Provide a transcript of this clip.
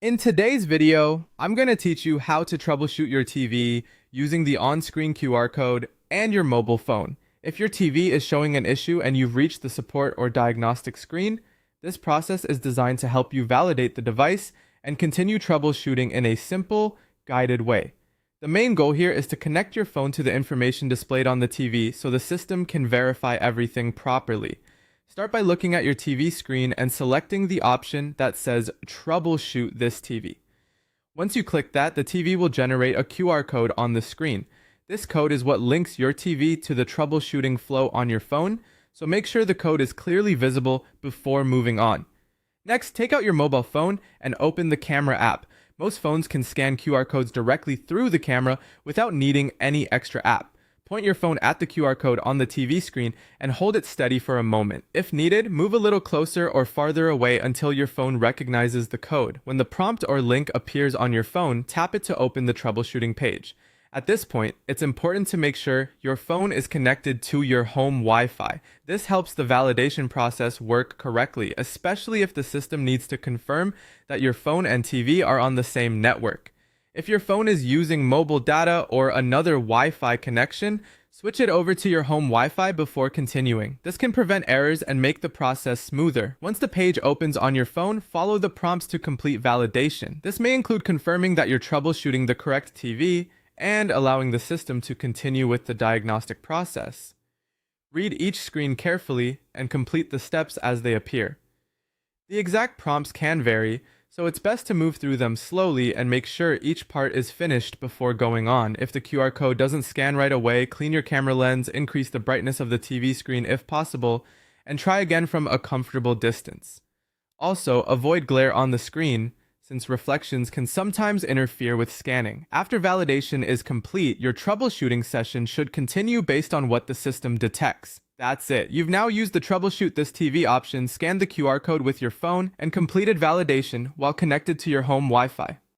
In today's video, I'm going to teach you how to troubleshoot your TV using the on-screen QR code and your mobile phone. If your TV is showing an issue and you've reached the support or diagnostic screen, this process is designed to help you validate the device and continue troubleshooting in a simple, guided way. The main goal here is to connect your phone to the information displayed on the TV so the system can verify everything properly. Start by looking at your TV screen and selecting the option that says Troubleshoot this TV. Once you click that, the TV will generate a QR code on the screen. This code is what links your TV to the troubleshooting flow on your phone, so make sure the code is clearly visible before moving on. Next, take out your mobile phone and open the camera app. Most phones can scan QR codes directly through the camera without needing any extra app. Point your phone at the QR code on the TV screen and hold it steady for a moment. If needed, move a little closer or farther away until your phone recognizes the code. When the prompt or link appears on your phone, tap it to open the troubleshooting page. At this point, it's important to make sure your phone is connected to your home Wi-Fi. This helps the validation process work correctly, especially if the system needs to confirm that your phone and TV are on the same network. If your phone is using mobile data or another Wi-Fi connection, switch it over to your home Wi-Fi before continuing. This can prevent errors and make the process smoother. Once the page opens on your phone, follow the prompts to complete validation. This may include confirming that you're troubleshooting the correct TV and allowing the system to continue with the diagnostic process. Read each screen carefully and complete the steps as they appear. The exact prompts can vary, so it's best to move through them slowly and make sure each part is finished before going on. If the QR code doesn't scan right away, clean your camera lens, increase the brightness of the TV screen if possible, and try again from a comfortable distance. Also, avoid glare on the screen, since reflections can sometimes interfere with scanning. After validation is complete, your troubleshooting session should continue based on what the system detects. That's it. You've now used the Troubleshoot this TV option, scanned the QR code with your phone, and completed validation while connected to your home Wi-Fi.